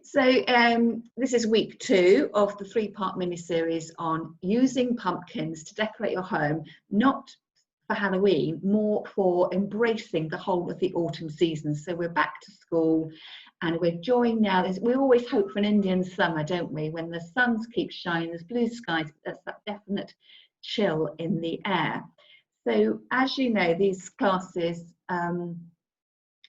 So this is week 2 of the 3-part mini-series on using pumpkins to decorate your home, not for Halloween, more for embracing the whole of the autumn season. So we're back to school and we're enjoying now. We always hope for an Indian summer, don't we? When the sun keeps shining, there's blue skies, there's that definite chill in the air. So as you know, these classes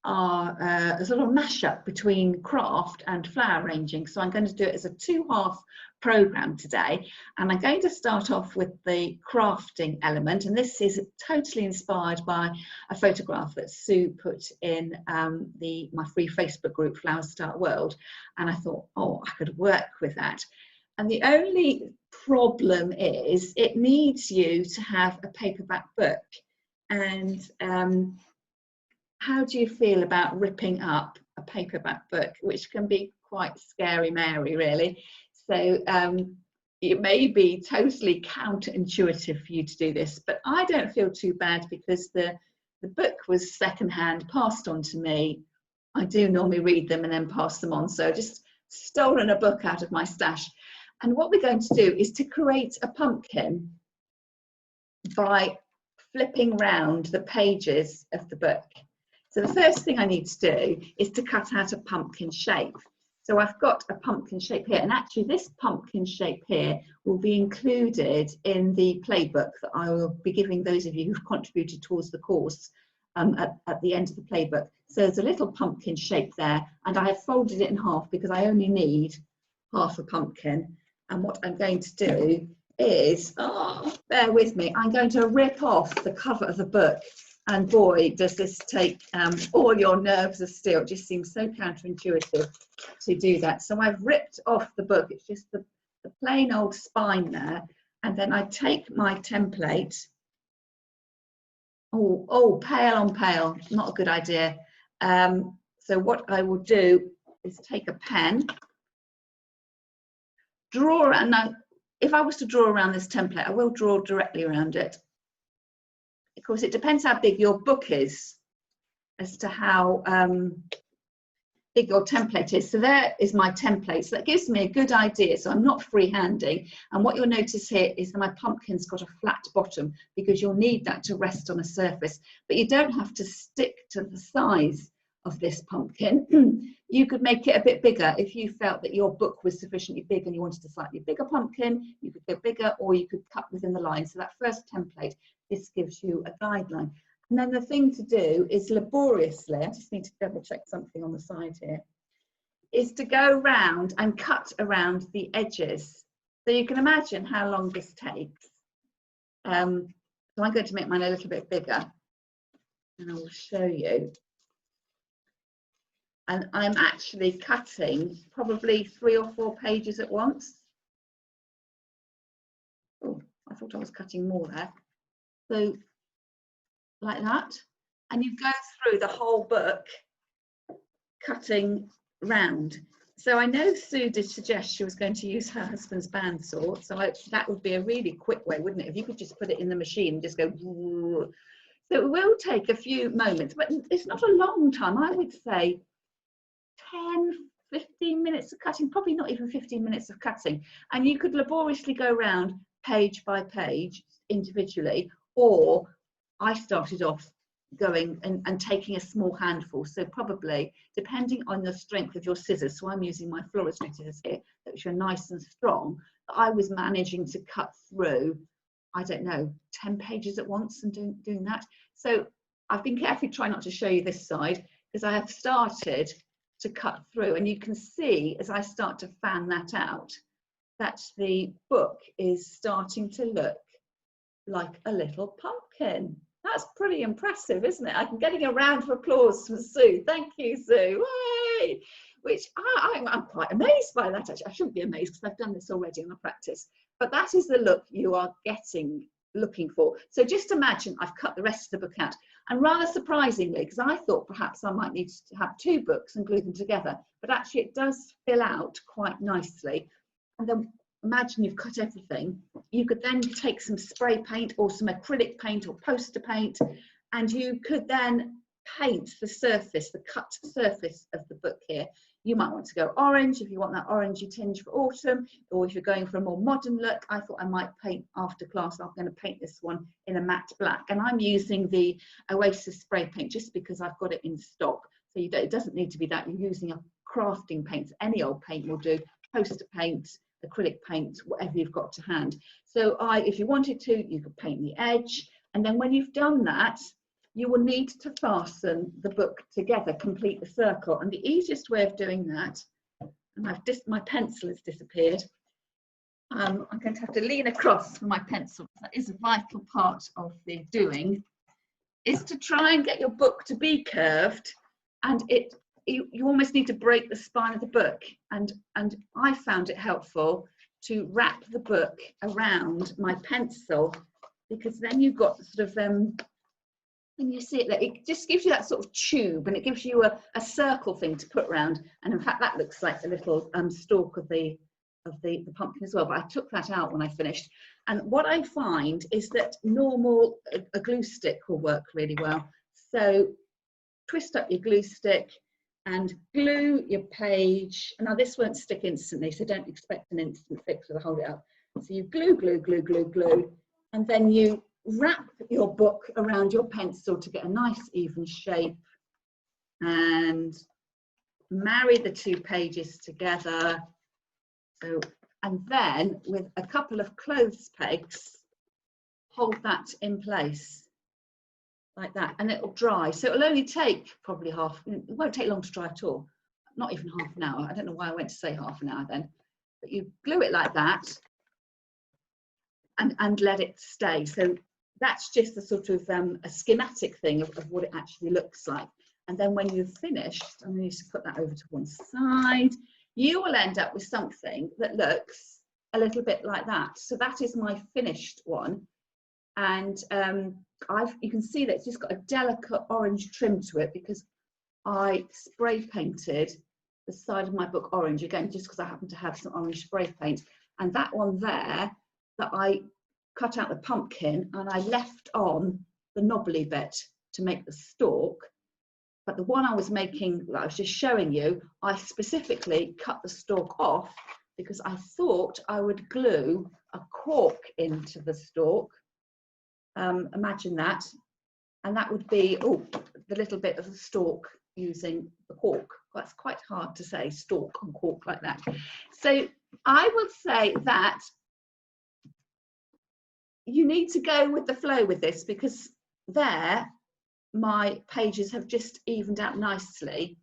are a sort of mashup between craft and flower arranging. So I'm going to do it as a 2-half program today, and I'm going to start off with the crafting element, and this is totally inspired by a photograph that Sue put in my free Facebook group Flowers Start World, and I thought, oh, I could work with that. And the only problem is it needs you to have a paperback book. And how do you feel about ripping up a paperback book, which can be quite scary Mary, really? So it may be totally counterintuitive for you to do this, but I don't feel too bad because the book was secondhand, passed on to me. I do normally read them and then pass them on, so just stolen a book out of my stash. And what we're going to do is to create a pumpkin by flipping round the pages of the book. So the first thing I need to do is to cut out a pumpkin shape. So I've got a pumpkin shape here, and actually this pumpkin shape here will be included in the playbook that I will be giving those of you who've contributed towards the course at the end of the playbook. So there's a little pumpkin shape there, and I have folded it in half because I only need half a pumpkin. And what I'm going to do is, bear with me, I'm going to rip off the cover of the book. And boy, does this take all your nerves of steel. It just seems so counterintuitive to do that. So I've ripped off the book. It's just the plain old spine there. And then I take my template. Oh, pale on pale, not a good idea. So what I will do is take a pen, draw around. Now, if I was to draw around this template, I will draw directly around it. Of course, it depends how big your book is as to how big your template is. So there is my template. So that gives me a good idea. So I'm not freehanding. And what you'll notice here is that my pumpkin's got a flat bottom because you'll need that to rest on a surface. But you don't have to stick to the size of this pumpkin. You could make it a bit bigger if you felt that your book was sufficiently big and you wanted a slightly bigger pumpkin. You could go bigger, or you could cut within the line. So that first template, this gives you a guideline. And then the thing to do is laboriously, I just need to double check something on the side here, is to go round and cut around the edges. So you can imagine how long this takes. So I'm going to make mine a little bit bigger and I will show you. And I'm actually cutting probably 3 or 4 pages at once. Oh, I thought I was cutting more there. So like that, and you go through the whole book cutting round. So I know Sue did suggest she was going to use her husband's bandsaw, so that would be a really quick way, wouldn't it, if you could just put it in the machine and just go. So it will take a few moments, but it's not a long time. I would say 10-15 minutes of cutting, probably not even 15 minutes of cutting, and you could laboriously go around page by page individually, or I started off going and taking a small handful, so probably depending on the strength of your scissors, so I'm using my Florist scissors here, which are nice and strong, I was managing to cut through, I don't know, 10 pages at once and doing that. So I've been carefully trying not to show you this side because I have started to cut through, and you can see as I start to fan that out that the book is starting to look like a little pumpkin. That's pretty impressive, isn't it? I'm getting a round of applause from Sue. Thank you, Sue. Yay! Which I'm quite amazed by that. Actually, I shouldn't be amazed because I've done this already in the practice. But that is the look you are looking for. So just imagine I've cut the rest of the book out. And rather surprisingly, because I thought perhaps I might need to have 2 books and glue them together, but actually it does fill out quite nicely. And then imagine you've cut everything. You could then take some spray paint or some acrylic paint or poster paint, and you could then paint the surface, the cut surface of the book here. You might want to go orange if you want that orangey tinge for autumn, or if you're going for a more modern look. I thought I might paint after class. I'm going to paint this one in a matte black, and I'm using the Oasis spray paint just because I've got it in stock. So it doesn't need to be that. You're using a crafting paint. Any old paint will do. Poster paint, acrylic paint, whatever you've got to hand. So if you wanted to, you could paint the edge, and then when you've done that, you will need to fasten the book together, complete the circle. And the easiest way of doing that, and my pencil has disappeared. I'm going to have to lean across for my pencil. That is a vital part of the doing, is to try and get your book to be curved, and you almost need to break the spine of the book. And I found it helpful to wrap the book around my pencil, because then you've got sort of and you see it just gives you that sort of tube, and it gives you a circle thing to put around. And in fact, that looks like a little stalk of the pumpkin as well, but I took that out when I finished. And what I find is that normal a glue stick will work really well. So twist up your glue stick and glue your page. Now this won't stick instantly, so don't expect an instant fix with a hold it up. So you glue, glue, glue, glue, glue, and then you wrap your book around your pencil to get a nice even shape, and marry the two pages together. So, and then with a couple of clothes pegs, hold that in place like that, and it'll dry. So it'll only take probably it won't take long to dry at all, not even half an hour. I don't know why I went to say half an hour then, but you glue it like that and let it stay. So that's just a sort of a schematic thing of what it actually looks like. And then when you've finished, I'm going to put that over to one side, you will end up with something that looks a little bit like that. So that is my finished one. And you can see that it's just got a delicate orange trim to it, because I spray painted the side of my book orange, again, just because I happen to have some orange spray paint. And that one there, that I cut out the pumpkin and I left on the knobbly bit to make the stalk. But the one I was making, that I was just showing you, I specifically cut the stalk off because I thought I would glue a cork into the stalk. Imagine that. And that would be, the little bit of the stalk using the cork. That's quite hard to say, stalk and cork like that. So I would say that you need to go with the flow with this, because there my pages have just evened out nicely.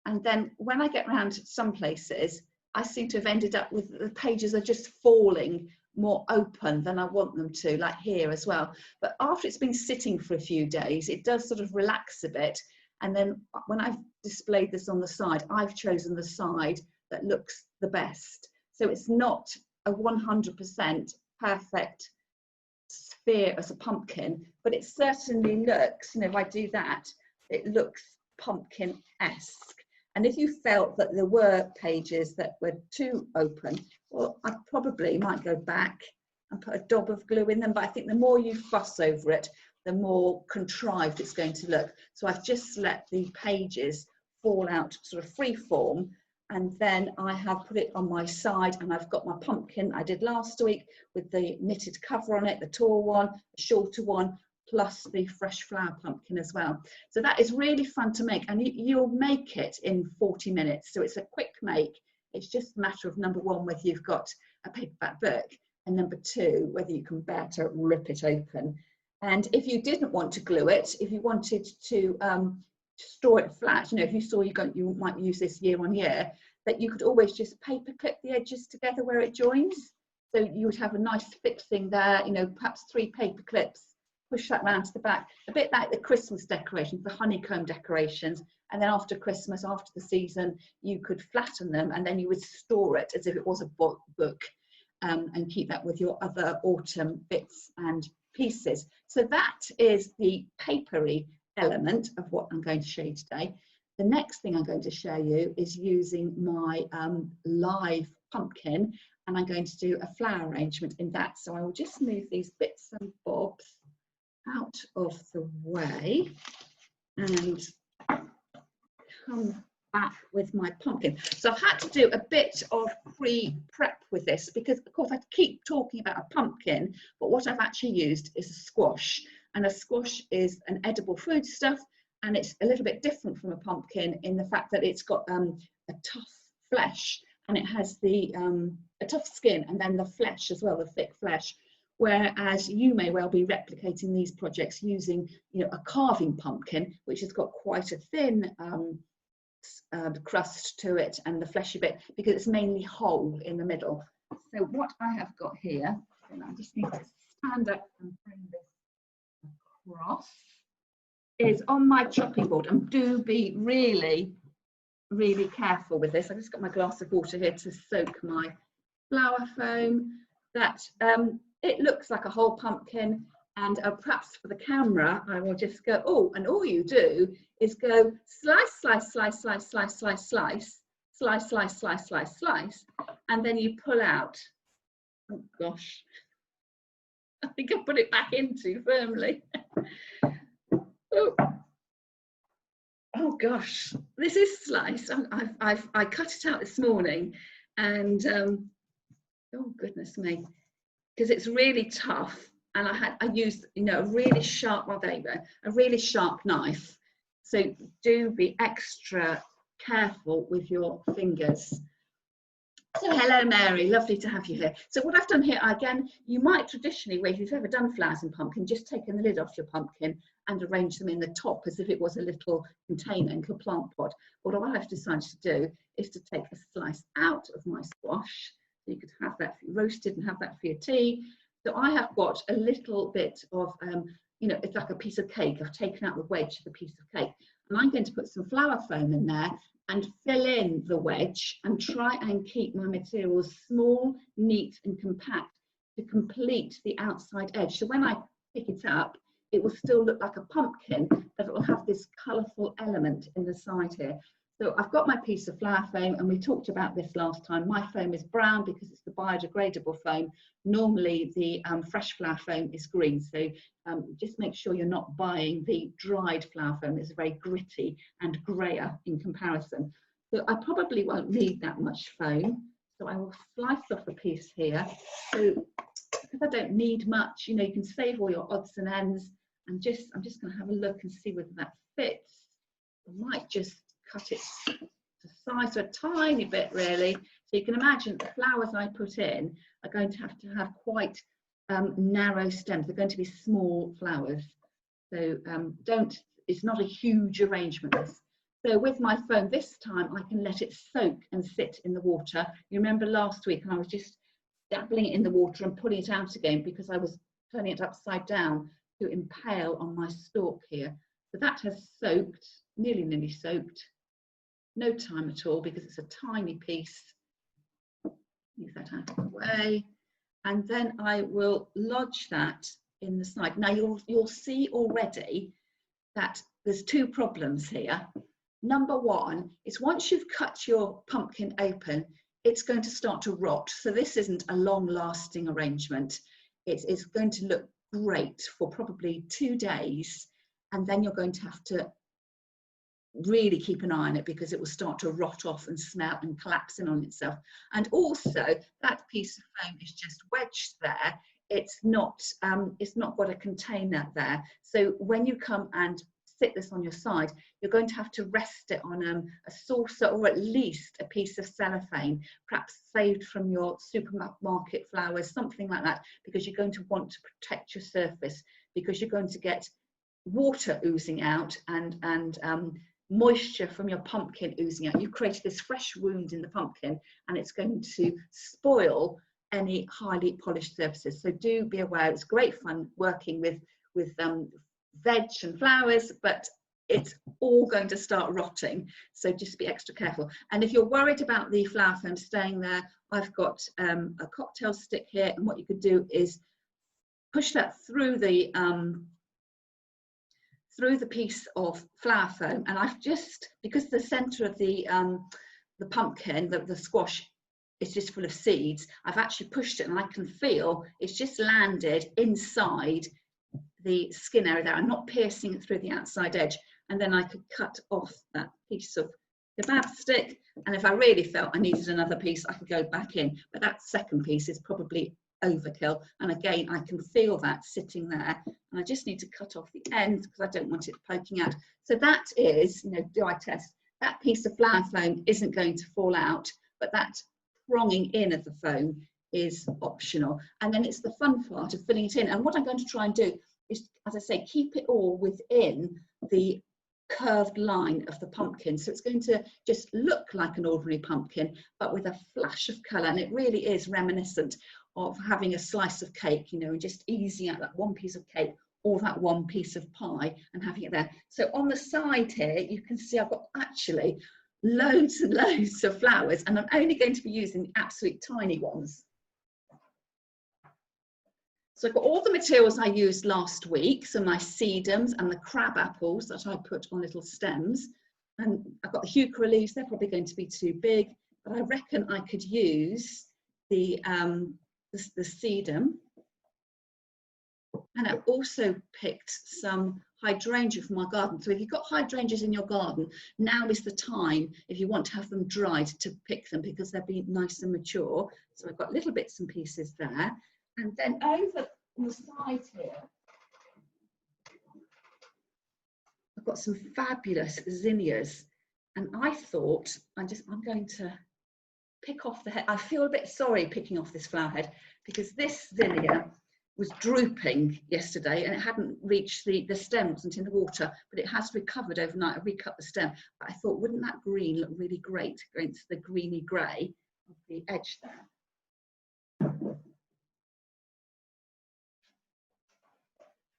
And then when I get round to some places, I seem to have ended up with the pages are just falling more open than I want them to, like here as well. But after it's been sitting for a few days, it does sort of relax a bit. And then when I've displayed this on the side, I've chosen the side that looks the best. So it's not a 100% perfect sphere as a pumpkin, but it certainly looks, if I do that, it looks pumpkin-esque. And if you felt that there were pages that were too open, well, I probably might go back and put a dab of glue in them. But I think the more you fuss over it, the more contrived it's going to look. So I've just let the pages fall out sort of free form, and then I have put it on my side, and I've got my pumpkin I did last week with the knitted cover on it, the tall one, the shorter one, plus the fresh flower pumpkin as well. So that is really fun to make, and you'll make it in 40 minutes. So it's a quick make. It's just a matter of, number one, whether you've got a paperback book, and number two, whether you can bear to rip it open. And if you didn't want to glue it, if you wanted to store it flat, if you saw you might use this year on year, that you could always just paper clip the edges together where it joins. So you would have a nice thick thing there, perhaps 3 paper clips, push that round to the back, a bit like the Christmas decorations, the honeycomb decorations. And then after Christmas, after the season, you could flatten them, and then you would store it as if it was a book, and keep that with your other autumn bits and pieces. So that is the papery element of what I'm going to show you today. The next thing I'm going to show you is using my live pumpkin, and I'm going to do a flower arrangement in that. So I will just move these bits and bobs out of the way and come back with my pumpkin. So I've had to do a bit of pre-prep with this because of course I keep talking about a pumpkin, but what I've actually used is a squash, and a squash is an edible foodstuff, and it's a little bit different from a pumpkin in the fact that it's got a tough flesh, and it has the a tough skin and then the flesh as well, the thick flesh. Whereas you may well be replicating these projects using, you know, a carving pumpkin, which has got quite a thin crust to it and the fleshy bit, because it's mainly whole in the middle. So what I have got here, and I just need to stand up and bring this across, is on my chopping board. And do be really, really careful with this. I just got my glass of water here to soak my flour foam. That it looks like a whole pumpkin, and perhaps for the camera I will just go, oh, and all you do is go slice, slice, slice, slice, slice, slice, slice, slice, slice, slice, slice, slice, and then you pull out. Oh gosh, I think I put it back in too firmly. Oh gosh, this is sliced. I cut it out this morning, and oh goodness me, because it's really tough, and I used, you know, a really sharp, well there you go, a really sharp knife. So do be extra careful with your fingers. So hello Mary, lovely to have you here. So what I've done here, again, you might traditionally, if you've ever done flowers in pumpkin, just taken the lid off your pumpkin and arrange them in the top as if it was a little container into a plant pot. But what I've decided to do is to take a slice out of my squash. So you could have that roasted and have that for your tea. So I have got a little bit of, you know, it's like a piece of cake. I've taken out the wedge of the piece of cake, and I'm going to put some flour foam in there and fill in the wedge and try and keep my materials small, neat and compact to complete the outside edge. So when I pick it up, it will still look like a pumpkin, but it will have this colourful element in the side here. So I've got my piece of flour foam, and we talked about this last time. My foam is brown because it's the biodegradable foam. Normally the fresh flour foam is green. So just make sure you're not buying the dried flour foam. It's very gritty and grayer in comparison. So I probably won't need that much foam. So I will slice off a piece here. So because I don't need much, you know, you can save all your odds and ends. And I'm just going to have a look and see whether that fits. I might just cut it to size a tiny bit really. So you can imagine the flowers I put in are going to have quite narrow stems. They're going to be small flowers. So it's not a huge arrangement. So with my foam this time, I can let it soak and sit in the water. You remember last week, and I was just dabbling it in the water and pulling it out again because I was turning it upside down to impale on my stalk here. So that has soaked, nearly soaked. No time at all because it's a tiny piece. Move that out of the way, and then I will lodge that in the side. Now you'll see already that there's two problems here. Number one is once you've cut your pumpkin open, it's going to start to rot. So this isn't a long-lasting arrangement. It's going to look great for probably 2 days, and then you're going to have to really keep an eye on it because it will start to rot off and smell and collapse in on itself. And also that piece of foam is just wedged there. It's not got a container there. So when you come and sit this on your side, you're going to have to rest it on a saucer or at least a piece of cellophane, perhaps saved from your supermarket flowers, something like that, because you're going to want to protect your surface, because you're going to get water oozing out and moisture from your pumpkin oozing out. You've created this fresh wound in the pumpkin, and it's going to spoil any highly polished surfaces. So do be aware. It's great fun working with veg and flowers, but it's all going to start rotting. So just be extra careful. And if you're worried about the flour foam staying there, I've got a cocktail stick here, and what you could do is push that through the piece of flour foam, and I've just, because the center of the pumpkin, the squash, is just full of seeds, I've actually pushed it, and I can feel it's just landed inside the skin area there. I'm not piercing it through the outside edge, and then I could cut off that piece of kebab stick, and if I really felt I needed another piece, I could go back in, but that second piece is probably overkill, and again I can feel that sitting there, and I just need to cut off the end because I don't want it poking out. So that is, you know, do I test? That piece of flower foam isn't going to fall out, but that pronging in of the foam is optional, and then it's the fun part of filling it in. And what I'm going to try and do is, as I say, keep it all within the curved line of the pumpkin, so it's going to just look like an ordinary pumpkin but with a flash of colour, and it really is reminiscent of having a slice of cake, you know, and just easing out that one piece of cake or that one piece of pie and having it there. So on the side here you can see I've got actually loads and loads of flowers, and I'm only going to be using the absolute tiny ones. So I've got all the materials I used last week, so my sedums and the crab apples that I put on little stems, and I've got the heuchera leaves. They're probably going to be too big, but I reckon I could use the sedum. And I also picked some hydrangea from my garden. So if you've got hydrangeas in your garden, now is the time, if you want to have them dried, to pick them because they'll be nice and mature. So I've got little bits and pieces there. And then over on the side here, I've got some fabulous zinnias. And I thought I'm going to pick off the head. I feel a bit sorry picking off this flower head because this zinnia was drooping yesterday and it hadn't reached the stem, wasn't in the water, but it has recovered overnight. I recut the stem, but I thought, wouldn't that green look really great against the greeny grey of the edge there?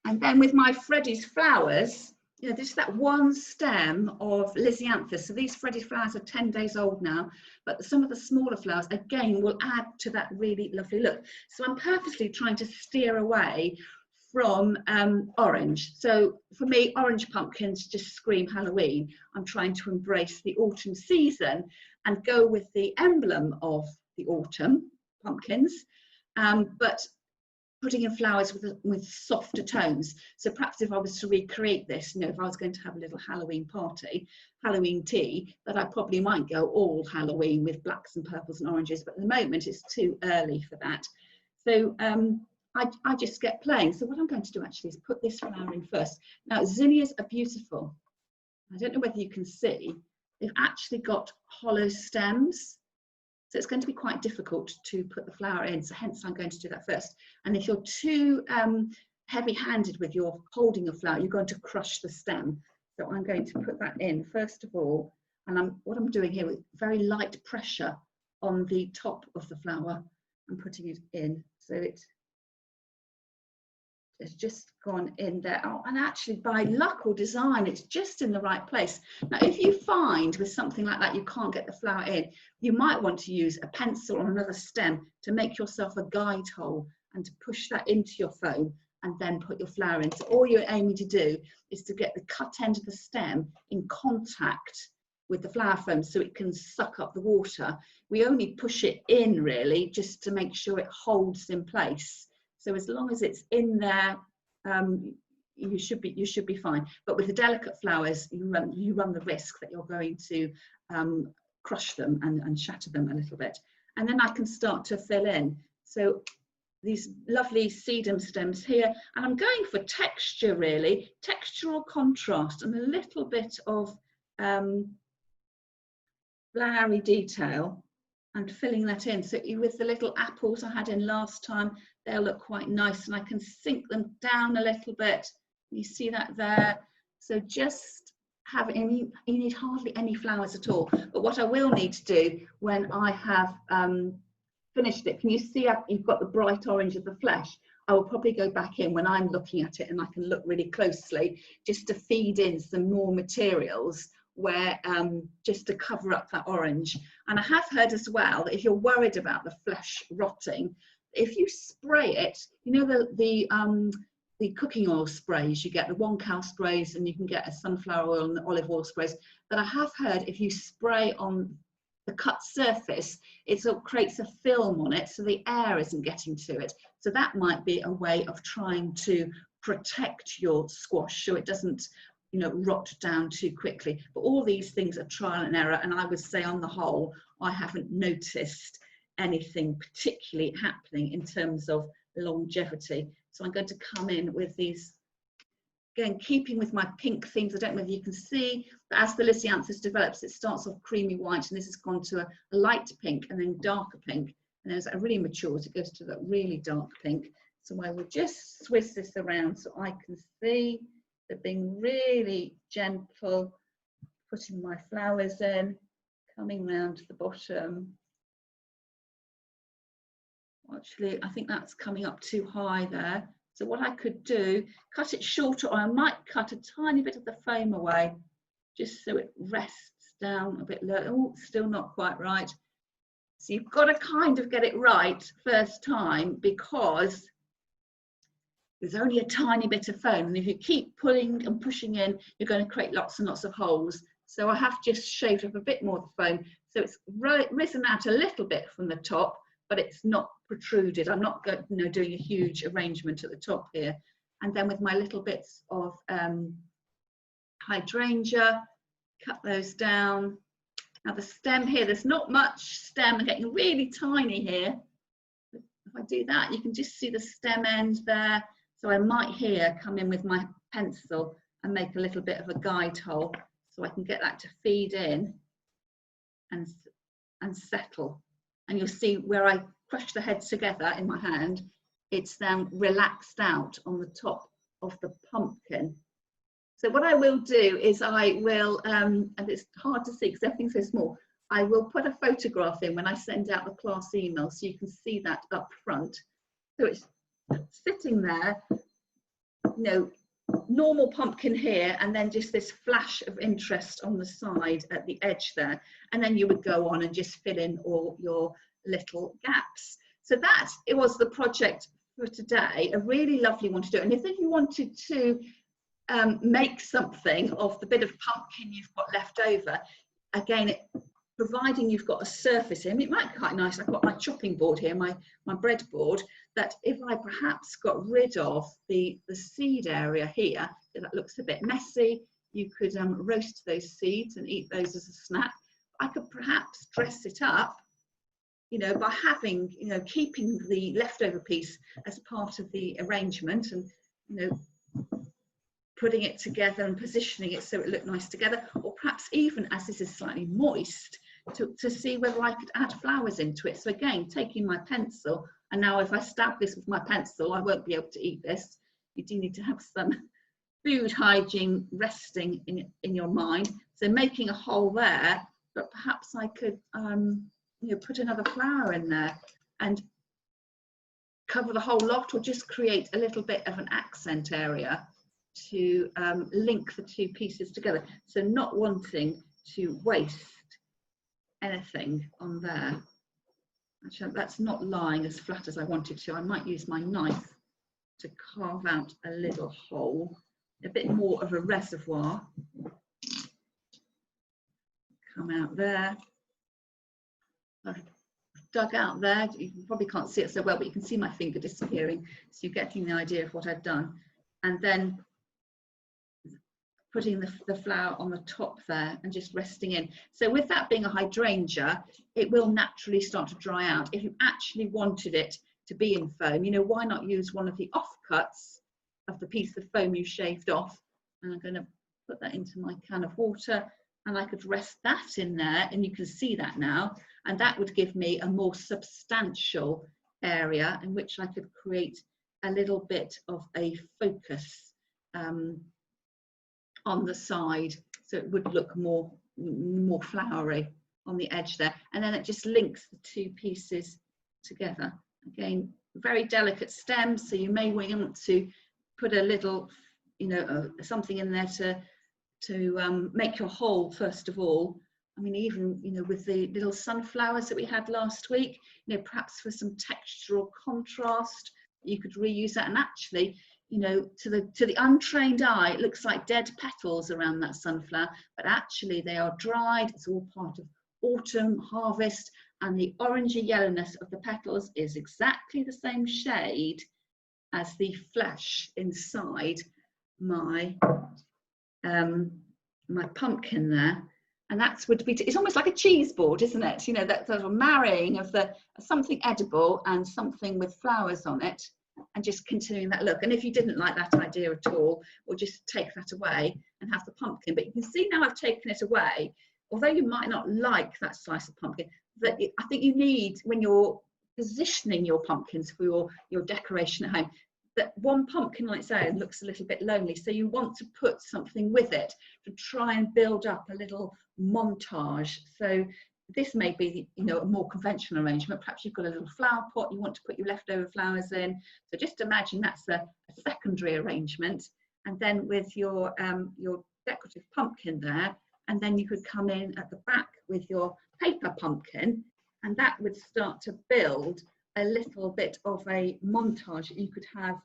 And then with my Freddy's flowers, you know, there's that one stem of Lisianthus. So these Freddy's flowers are 10 days old now, but some of the smaller flowers, again, will add to that really lovely look. So I'm purposely trying to steer away from orange. So for me, orange pumpkins just scream Halloween. I'm trying to embrace the autumn season and go with the emblem of the autumn pumpkins, but putting in flowers with softer tones. So perhaps if I was to recreate this, you know, if I was going to have a little Halloween party, Halloween tea, that I probably might go all Halloween with blacks and purples and oranges, but at the moment it's too early for that. So I just get playing. So what I'm going to do actually is put this flower in first. Now zinnias are beautiful. I don't know whether you can see, they've actually got hollow stems. So it's going to be quite difficult to put the flower in, so hence I'm going to do that first. And if you're too heavy-handed with your holding of flower, you're going to crush the stem. So I'm going to put that in first of all, and what I'm doing here with very light pressure on the top of the flower, I'm putting it in, so it's just gone in there. Oh, and actually by luck or design, it's just in the right place. Now if you find with something like that you can't get the flower in, you might want to use a pencil or another stem to make yourself a guide hole and to push that into your foam and then put your flower in. So all you're aiming to do is to get the cut end of the stem in contact with the flower foam so it can suck up the water. We only push it in really just to make sure it holds in place. So as long as it's in there, you should be fine. But with the delicate flowers, you run the risk that you're going to crush them and shatter them a little bit. And then I can start to fill in. So these lovely sedum stems here, and I'm going for texture really, textural contrast and a little bit of flowery detail, and filling that in. So with the little apples I had in last time, they'll look quite nice, and I can sink them down a little bit. You see that there? So just have you need hardly any flowers at all. But what I will need to do when I have finished it, can you see you've got the bright orange of the flesh? I will probably go back in when I'm looking at it and I can look really closely just to feed in some more materials where just to cover up that orange. And I have heard as well that if you're worried about the flesh rotting, if you spray it, you know the cooking oil sprays, you get the 1-cow sprays and you can get a sunflower oil and the olive oil sprays, but I have heard if you spray on the cut surface, it sort of creates a film on it so the air isn't getting to it. So that might be a way of trying to protect your squash so it doesn't you know, rot down too quickly. But all these things are trial and error, and I would say on the whole I haven't noticed anything particularly happening in terms of longevity. So I'm going to come in with these, again keeping with my pink themes. I don't know whether you can see, but as the Lysianthus develops, it starts off creamy white, and this has gone to a light pink and then darker pink, and as it really matures it goes to that really dark pink. So I will just twist this around so I can see that, being really gentle, putting my flowers in, coming round to the bottom. Actually, I think that's coming up too high there. So what I could do, cut it shorter, or I might cut a tiny bit of the foam away, just so it rests down a bit low. Oh, still not quite right. So you've got to kind of get it right first time, because there's only a tiny bit of foam, and if you keep pulling and pushing in, you're going to create lots and lots of holes. So I have just shaved up a bit more of the foam, so it's risen out a little bit from the top, but it's not protruded. I'm not going, you know, doing a huge arrangement at the top here. And then with my little bits of hydrangea, cut those down. Now the stem here, there's not much stem. I'm getting really tiny here. If I do that, you can just see the stem end there. So I might here come in with my pencil and make a little bit of a guide hole, so I can get that to feed in and settle. And you'll see where I crush the heads together in my hand, it's then relaxed out on the top of the pumpkin. So what I will do is I will, and it's hard to see because everything's so small, I will put a photograph in when I send out the class email, so you can see that up front. So it's sitting there, you know, normal pumpkin here, and then just this flash of interest on the side at the edge there, and then you would go on and just fill in all your little gaps. So that it was the project for today, a really lovely one to do. And if you wanted to make something of the bit of pumpkin you've got left over, again, providing you've got a surface here, it might be quite nice. I've got my chopping board here, my breadboard, that if I perhaps got rid of the seed area here, that looks a bit messy, you could roast those seeds and eat those as a snack. I could perhaps dress it up, you know, by having, you know, keeping the leftover piece as part of the arrangement, and, you know, putting it together and positioning it so it looked nice together. Or perhaps even, as this is slightly moist, to see whether I could add flowers into it. So again, taking my pencil, and now if I stab this with my pencil, I won't be able to eat this. You do need to have some food hygiene resting in your mind. So making a hole there, but perhaps I could you know, put another flower in there and cover the whole lot, or just create a little bit of an accent area to link the two pieces together. So not wanting to waste anything on there. Actually, that's not lying as flat as I wanted to. I might use my knife to carve out a little hole, a bit more of a reservoir. Come out there. I've dug out there. You probably can't see it so well, but you can see my finger disappearing. So you're getting the idea of what I've done. And then putting the flower on the top there and just resting in. So with that being a hydrangea, it will naturally start to dry out. If you actually wanted it to be in foam, you know, why not use one of the offcuts of the piece of foam you shaved off? And I'm going to put that into my can of water, and I could rest that in there, and you can see that now, and that would give me a more substantial area in which I could create a little bit of a focus on the side, so it would look more flowery on the edge there, and then it just links the two pieces together. Again, very delicate stems, so you may want to put a little, you know, something in there to make your hole first of all. I mean, even, you know, with the little sunflowers that we had last week, you know, perhaps for some textural contrast, you could reuse that. And actually, you know, to the untrained eye, it looks like dead petals around that sunflower, but actually they are dried. It's all part of autumn harvest, and the orangey yellowness of the petals is exactly the same shade as the flesh inside my my pumpkin there, and that's would be, it's almost like a cheese board, isn't it? You know, that sort of marrying of the something edible and something with flowers on it, and just continuing that look. And if you didn't like that idea at all, or just take that away and have the pumpkin. But you can see now I've taken it away, although you might not like that slice of pumpkin, that I think you need, when you're positioning your pumpkins for your decoration at home, that one pumpkin on its own looks a little bit lonely, so you want to put something with it to try and build up a little montage. So this may be, you know, a more conventional arrangement. Perhaps you've got a little flower pot you want to put your leftover flowers in, so just imagine that's a secondary arrangement. And then with your decorative pumpkin there, and then you could come in at the back with your paper pumpkin, and that would start to build a little bit of a montage that you could have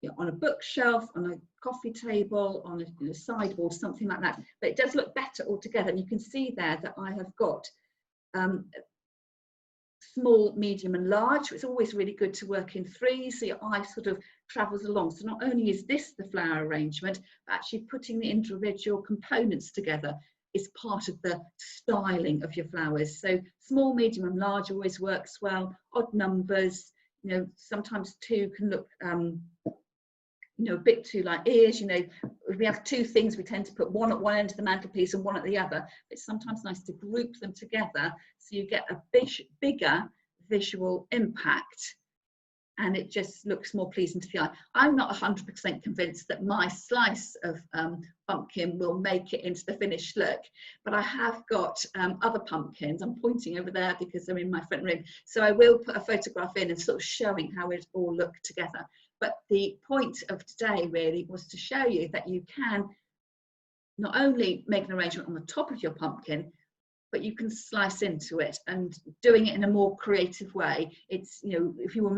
you know, on a bookshelf, on a coffee table, on a sideboard, something like that. But it does look better altogether. And you can see there that I have got small, medium and large. It's always really good to work in threes, so your eye sort of travels along. So not only is this the flower arrangement, but actually putting the individual components together is part of the styling of your flowers. So small, medium and large always works well. Odd numbers, you know, sometimes two can look you know, a bit too like ears. You know, if we have two things, we tend to put one at one end of the mantelpiece and one at the other. It's sometimes nice to group them together so you get a bigger visual impact, and it just looks more pleasing to the eye. I'm not 100% convinced that my slice of pumpkin will make it into the finished look, but I have got other pumpkins. I'm pointing over there because they're in my front room, so I will put a photograph in and sort of showing how it all looked together. But the point of today really was to show you that you can not only make an arrangement on the top of your pumpkin, but you can slice into it, and doing it in a more creative way. It's, you know, if you were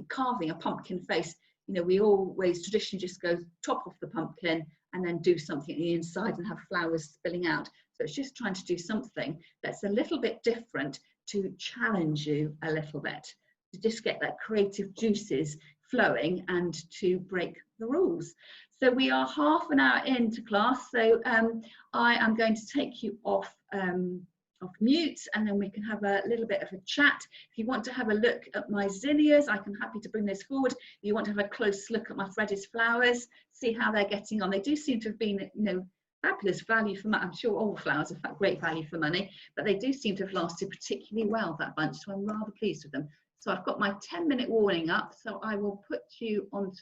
carving a pumpkin face, you know, we always traditionally just go top of the pumpkin and then do something on the inside and have flowers spilling out. So it's just trying to do something that's a little bit different to challenge you a little bit, to just get that creative juices flowing and to break the rules. So we are half an hour into class, so I am going to take you off mute, and then we can have a little bit of a chat. If you want to have a look at my zinnias, I'm happy to bring those forward. If you want to have a close look at my Freddy's flowers, see how they're getting on. They do seem to have been, you know, fabulous value for money. I'm sure all flowers are great value for money, but they do seem to have lasted particularly well, that bunch, so I'm rather pleased with them. So I've got my 10-minute warning up, so I will put you onto